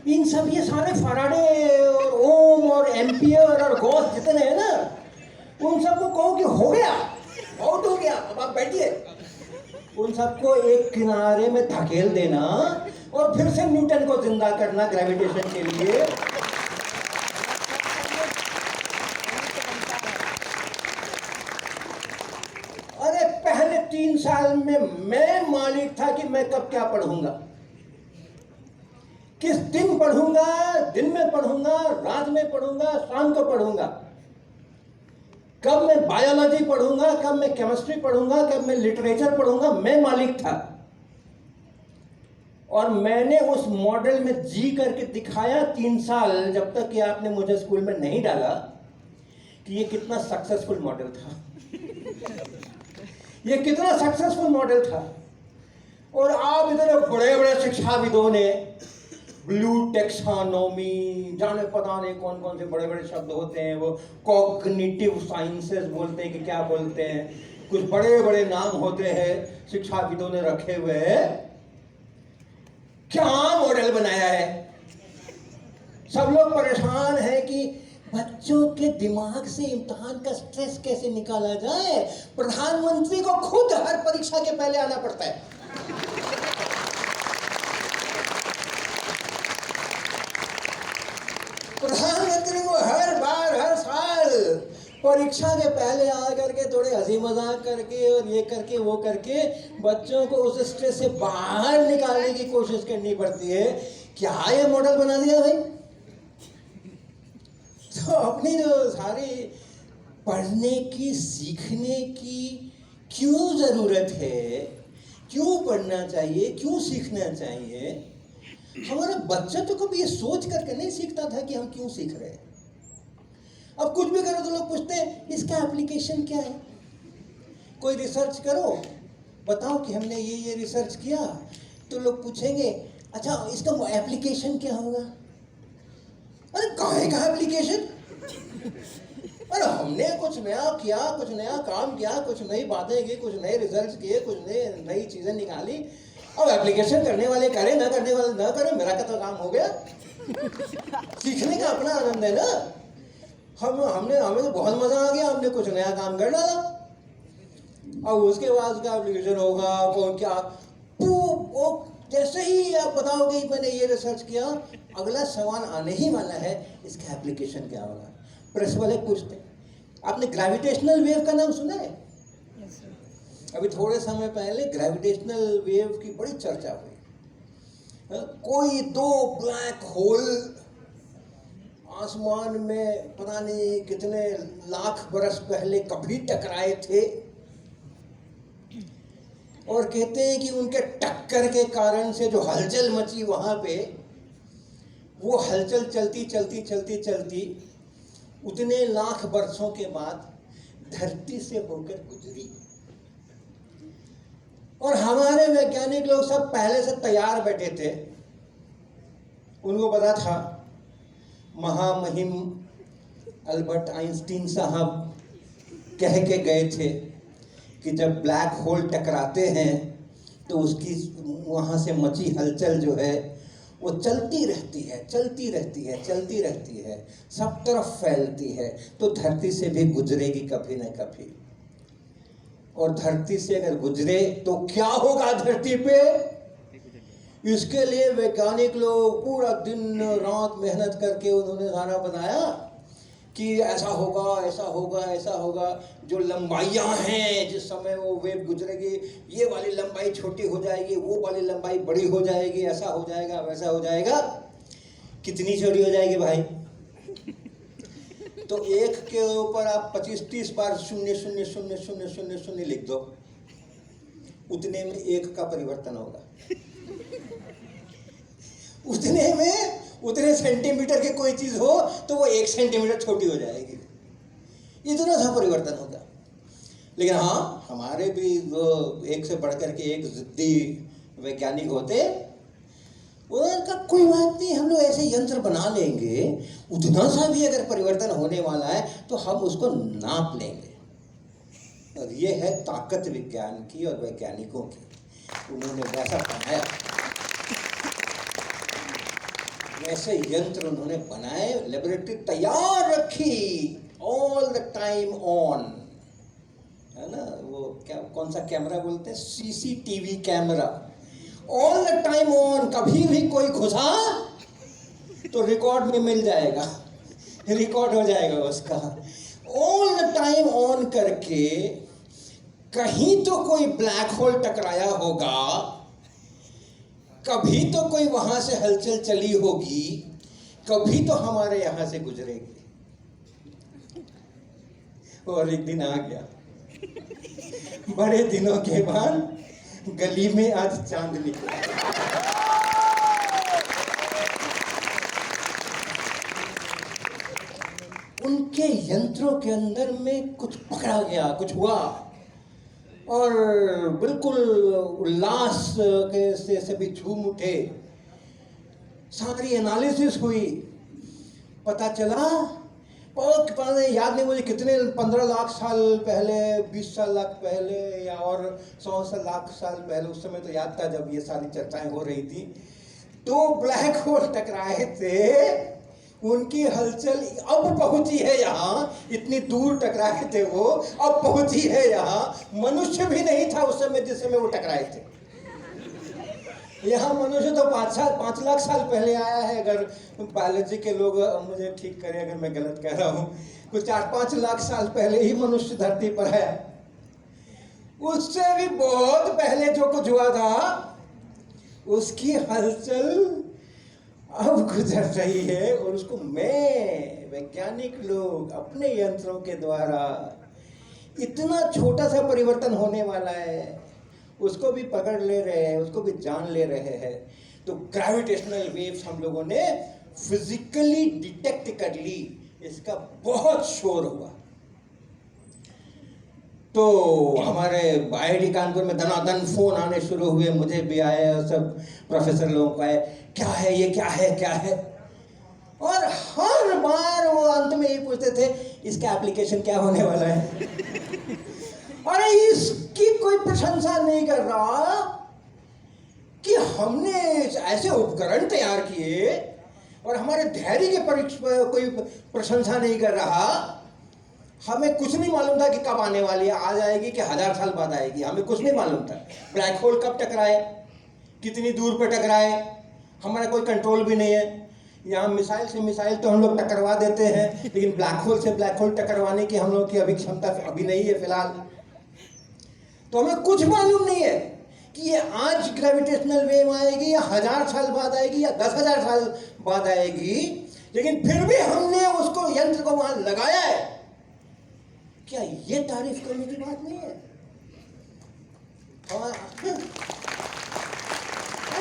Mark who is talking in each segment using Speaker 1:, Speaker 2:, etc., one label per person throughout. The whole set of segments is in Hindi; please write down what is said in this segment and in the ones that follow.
Speaker 1: इन सब ये सारे फराडे और ओम और एम्पियर और गॉस जितने हैं ना, उन सबको कहो कि हो गया, आउट हो गया, अब आप बैठिए। उन सबको एक किनारे में धकेल देना और फिर से न्यूटन को जिंदा करना ग्रेविटेशन के लिए। अरे पहले 3 साल में मैं मालिक था कि मैं कब क्या पढ़ूंगा, किस दिन पढ़ूंगा, दिन में पढ़ूंगा, रात में पढ़ूंगा, शाम को पढ़ूंगा, कब मैं बायोलॉजी पढ़ूंगा, कब मैं केमिस्ट्री पढ़ूंगा, कब मैं लिटरेचर पढ़ूंगा, मैं मालिक था। और मैंने उस मॉडल में जी करके दिखाया 3 साल, जब तक कि आपने मुझे स्कूल में नहीं डाला, कि ये कितना सक्सेसफुल मॉडल था। ये कितना सक्सेसफुल मॉडल था। और आप इधर बड़े बड़े शिक्षाविदों ने ब्लू टेक्सोनोमी, जाने पता नहीं कौन कौन से बड़े बड़े शब्द होते हैं, वो कॉग्निटिव साइंसेस बोलते हैं कि क्या बोलते हैं, कुछ बड़े बड़े नाम होते हैं शिक्षाविदों ने रखे हुए हैं। क्या मॉडल बनाया है। सब लोग परेशान हैं कि बच्चों के दिमाग से इम्तिहान का स्ट्रेस कैसे निकाला जाए। प्रधानमंत्री को खुद हर परीक्षा के पहले आना पड़ता है। प्रधानमंत्री को हर बार, हर साल परीक्षा के पहले आ करके थोड़े हंसी मजाक करके और ये करके वो करके बच्चों को उस स्ट्रेस से बाहर निकालने की कोशिश करनी पड़ती है। क्या ये मॉडल बना दिया भाई। तो अपनी जो सारी पढ़ने की, सीखने की क्यों जरूरत है, क्यों पढ़ना चाहिए, क्यों सीखना चाहिए, हमारा बच्चा तो कभी ये सोच करके नहीं सीखता था कि हम क्यों सीख रहे हैं। अब कुछ भी करो तो लोग पूछते हैं इसका एप्लीकेशन क्या है। कोई रिसर्च करो, बताओ कि हमने ये रिसर्च किया, तो लोग पूछेंगे अच्छा इसका एप्लीकेशन क्या होगा। अरे काहे का एप्लीकेशन। अरे हमने कुछ नया किया, कुछ नया काम किया, कुछ नई बातें की, कुछ नए रिजल्ट किए, कुछ नई चीजें निकाली। अब एप्लीकेशन करने वाले करें, ना करने वाले ना करें, मेरा का तो काम हो गया। सीखने का अपना आनंद है ना। हमें तो बहुत मजा आ गया, हमने कुछ नया काम कर डाला। अब उसके बाद उसका एप्लीकेशन होगा कौन क्या, वो जैसे ही आप बताओगे मैंने ये रिसर्च किया, अगला सवाल आने ही वाला है इसका एप्लीकेशन क्या होगा। प्रेस वाले पूछते आपने ग्रेविटेशनल वेव का नाम सुना है। अभी थोड़े समय पहले ग्रेविटेशनल वेव की बड़ी चर्चा हुई। कोई 2 ब्लैक होल आसमान में पता नहीं कितने लाख बरस पहले कभी टकराए थे, और कहते हैं कि उनके टक्कर के कारण से जो हलचल मची वहां पे, वो हलचल चलती चलती चलती चलती उतने लाख बरसों के बाद धरती से होकर गुजरी। और हमारे वैज्ञानिक लोग सब पहले से तैयार बैठे थे। उनको पता था, महामहिम अल्बर्ट आइंस्टीन साहब कह के गए थे कि जब ब्लैक होल टकराते हैं तो उसकी वहाँ से मची हलचल जो है वो चलती रहती है, चलती रहती है, चलती रहती है, सब तरफ फैलती है, तो धरती से भी गुजरेगी कभी न कभी। और धरती से अगर गुजरे तो क्या होगा धरती पे, इसके लिए वैज्ञानिक लोग पूरा दिन रात मेहनत करके उन्होंने सारा बनाया कि ऐसा होगा, ऐसा होगा, ऐसा होगा। जो लंबाइयाँ हैं जिस समय वो वेव गुजरेगी, ये वाली लंबाई छोटी हो जाएगी, वो वाली लंबाई बड़ी हो जाएगी, ऐसा हो जाएगा, वैसा हो जाएगा। कितनी छोटी हो जाएगी भाई। तो 1 के ऊपर आप 25-30 बार 0 0 0 0 0 0 लिख दो, उतने में 1 का परिवर्तन होगा। उतने में, उतने सेंटीमीटर की कोई चीज हो तो वो 1 सेंटीमीटर छोटी हो जाएगी। इतना सा परिवर्तन होगा। लेकिन हाँ, हमारे भी वो 1 से बढ़कर के 1 जिद्दी वैज्ञानिक होते, उनका कोई बात नहीं, हम लोग ऐसे यंत्र बना लेंगे, उतना सा भी अगर परिवर्तन होने वाला है तो हम उसको नाप लेंगे। और ये है ताकत विज्ञान की और वैज्ञानिकों की। उन्होंने वैसा बनाया। वैसे यंत्र उन्होंने बनाए, लेबोरेटरी तैयार रखी, ऑल द टाइम ऑन, है ना, वो क्या कौन सा कैमरा बोलते हैं, CCTV camera, all the time on, कभी भी कोई घुसा तो रिकॉर्ड में मिल जाएगा, रिकॉर्ड हो जाएगा उसका, ऑल द टाइम ऑन करके कहीं तो कोई ब्लैक होल टकराया होगा, कभी तो कोई वहां से हलचल चली होगी, कभी तो हमारे यहां से गुजरेगी। और एक दिन आ गया, बड़े दिनों के बाद गली में आज चांद निकला। उनके यंत्रों के अंदर में कुछ पकड़ा गया, कुछ हुआ, और बिल्कुल उल्लास के से सभी झूम उठे। सारी एनालिसिस हुई, पता चला, और याद नहीं मुझे कितने 15 लाख साल पहले, 20 लाख पहले, या और 100 लाख साल पहले, उस समय तो याद था जब ये सारी चर्चाएं हो रही थी, तो ब्लैक होल टकराए थे, उनकी हलचल अब पहुंची है यहाँ, इतनी दूर टकराए थे वो, अब पहुंची है यहाँ। मनुष्य भी नहीं था उस समय जिस समय वो टकराए थे। यहाँ मनुष्य तो 5 लाख साल पहले आया है, अगर बायोलॉजी के लोग मुझे ठीक करें अगर मैं गलत कह रहा हूँ, कुछ 4-5 लाख साल पहले ही मनुष्य धरती पर है। उससे भी बहुत पहले जो कुछ हुआ था, उसकी हलचल अब गुजर रही है, और उसको मैं, वैज्ञानिक लोग अपने यंत्रों के द्वारा, इतना छोटा सा परिवर्तन होने वाला है, उसको भी पकड़ ले रहे हैं, उसको भी जान ले रहे हैं। तो ग्रेविटेशनल वेव्स हम लोगों ने फिजिकली डिटेक्ट कर ली, इसका बहुत शोर हुआ। तो हमारे IIT कानपुर में धनाधन फोन आने शुरू हुए, मुझे भी आए और सब प्रोफेसर लोगों को आए, क्या है ये, क्या है, क्या है, और हर बार वो अंत में यही पूछते थे, इसका एप्लीकेशन क्या होने वाला है। अरे इसकी कोई प्रशंसा नहीं कर रहा कि हमने ऐसे उपकरण तैयार किए, और हमारे धैर्य के कोई प्रशंसा नहीं कर रहा। हमें कुछ नहीं मालूम था कि कब आने वाली है, आ जाएगी कि 1000 साल बाद आएगी, हमें कुछ नहीं मालूम था। ब्लैक होल कब टकराए, कितनी दूर पर टकराए, हमारा कोई कंट्रोल भी नहीं है। यहाँ मिसाइल से मिसाइल तो हम लोग टकरवा देते हैं, लेकिन ब्लैक होल से ब्लैक होल टकरवाने की हम लोग की अभी क्षमता अभी नहीं है फिलहाल। तो हमें कुछ मालूम नहीं है कि ये आज ग्रेविटेशनल वेव आएगी, या 1000 साल बाद आएगी, या 10,000 साल बाद आएगी, लेकिन फिर भी हमने उसको, यंत्र को वहां लगाया है। क्या ये तारीफ करने की बात नहीं है?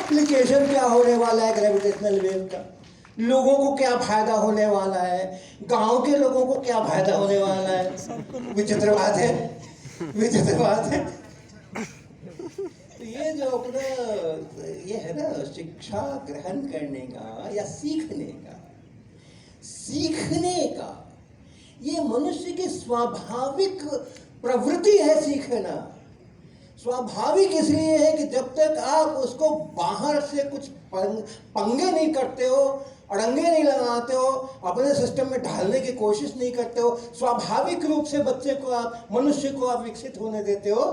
Speaker 1: एप्लीकेशन क्या होने वाला है ग्रेविटेशनल वेव का, लोगों को क्या फायदा होने वाला है, गांव के लोगों को क्या फायदा होने वाला है। विचित्र बात है, विचित्र बात है। तो ये जो अपना ये है ना, शिक्षा ग्रहण करने का या सीखने का ये मनुष्य की स्वाभाविक प्रवृत्ति है। सीखना स्वाभाविक इसलिए है कि जब तक आप उसको बाहर से कुछ पंगे नहीं करते हो, अड़ंगे नहीं लगाते हो, अपने सिस्टम में ढालने की कोशिश नहीं करते हो, स्वाभाविक रूप से बच्चे को आप, मनुष्य को आप विकसित होने देते हो,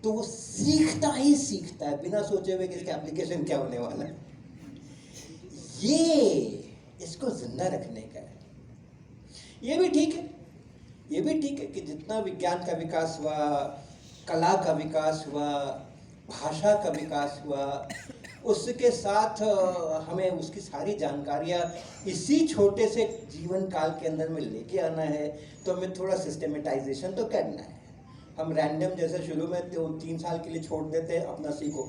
Speaker 1: तो वो सीखता ही सीखता है बिना सोचे हुए कि इसका एप्लीकेशन क्या होने वाला है। ये इसको जिंदा रखने का है। ये भी ठीक है, ये भी ठीक है कि जितना विज्ञान का विकास हुआ, कला का विकास हुआ, भाषा का विकास हुआ, उसके साथ हमें उसकी सारी जानकारियाँ इसी छोटे से जीवन काल के अंदर में लेके आना है। तो हमें थोड़ा सिस्टमेटाइजेशन तो करना है। हम रैंडम जैसे शुरू में 3 साल के लिए छोड़ देते हैं, अपना सीखो,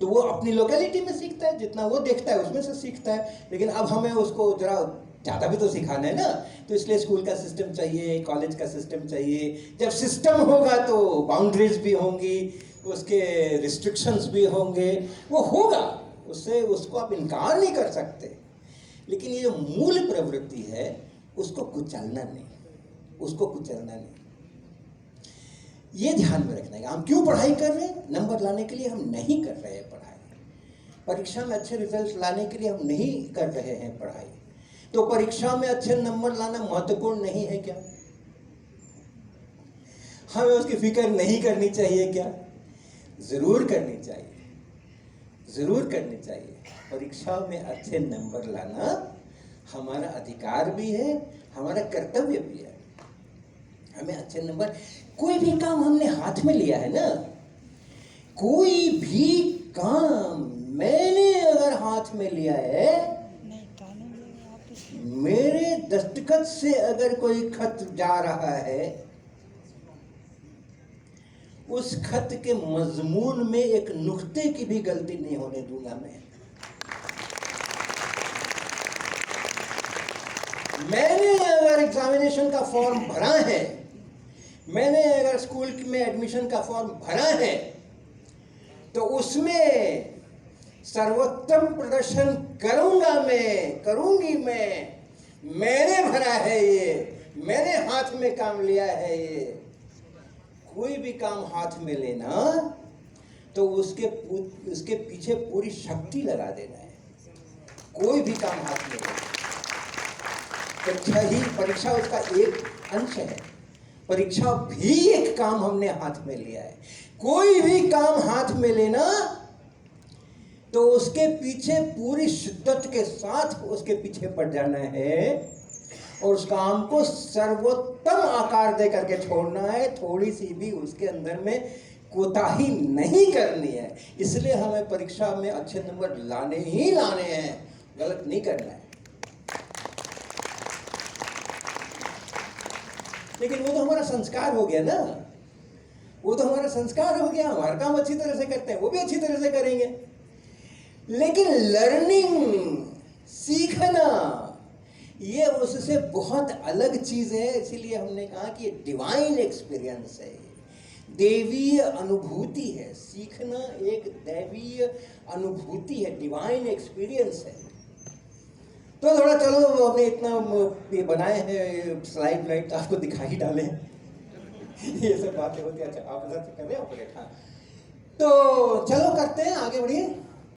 Speaker 1: तो वो अपनी लोकेलिटी में सीखता है, जितना वो देखता है उसमें से सीखता है। लेकिन अब हमें उसको जरा ज़्यादा भी तो सिखाना है ना, तो इसलिए स्कूल का सिस्टम चाहिए, कॉलेज का सिस्टम चाहिए। जब सिस्टम होगा तो बाउंड्रीज भी होंगी, उसके रिस्ट्रिक्शंस भी होंगे, वो होगा, उससे उसको आप इनकार नहीं कर सकते। लेकिन ये जो मूल प्रवृत्ति है उसको कुचलना नहीं, उसको कुचलना नहीं, ये ध्यान में रखना है। हम क्यों पढ़ाई कर रहे हैं? नंबर लाने के लिए हम नहीं कर रहे हैं पढ़ाई। परीक्षा में अच्छे रिजल्ट लाने के लिए हम नहीं कर रहे हैं पढ़ाई, तो परीक्षा में अच्छे नंबर लाना महत्वपूर्ण नहीं है क्या? हमें उसकी फिक्र नहीं करनी चाहिए क्या? जरूर करनी चाहिए, जरूर करनी चाहिए। परीक्षा में अच्छे नंबर लाना हमारा अधिकार भी है, हमारा कर्तव्य भी है। हमें अच्छे नंबर, कोई भी काम हमने हाथ में लिया है ना, कोई भी काम मैंने अगर हाथ में लिया है, मेरे दस्तखत से अगर कोई खत जा रहा है, उस खत के मजमून में एक नुक्ते की भी गलती नहीं होने दूंगा मैं। मैंने अगर एग्जामिनेशन का फॉर्म भरा है, मैंने अगर स्कूल में एडमिशन का फॉर्म भरा है, तो उसमें सर्वोत्तम प्रदर्शन करूंगा मैं, करूंगी मैं। मैंने भरा है ये, मैंने हाथ में काम लिया है ये। कोई भी काम हाथ में लेना तो उसके पीछे पूरी शक्ति लगा देना है। कोई भी काम हाथ में लेना, परीक्षा उसका एक अंश है। परीक्षा भी एक काम हमने हाथ में लिया है। कोई भी काम हाथ में लेना तो उसके पीछे पूरी शिद्दत के साथ उसके पीछे पड़ जाना है और उस काम को सर्वोत्तम आकार दे करके छोड़ना है। थोड़ी सी भी उसके अंदर में कोताही नहीं करनी है। इसलिए हमें परीक्षा में अच्छे नंबर लाने ही लाने हैं, गलत नहीं करना है। लेकिन वो तो हमारा संस्कार हो गया ना, वो तो हमारा संस्कार हो गया। हमारा काम अच्छी तरह से करते हैं, वो भी अच्छी तरह से करेंगे। लेकिन लर्निंग, सीखना, ये उससे बहुत अलग चीज है। इसीलिए हमने कहा कि ये डिवाइन एक्सपीरियंस है, देवीय अनुभूति है। सीखना एक दैवीय अनुभूति है, डिवाइन एक्सपीरियंस है। तो थोड़ा चलो, हमने इतना ये बनाए हैं स्लाइड व्लाइड, तो आपको दिखा ही डालें। ये सब बातें होती है। अच्छा, आप कर रहे हो? हाँ, तो चलो करते हैं, आगे बढ़िए।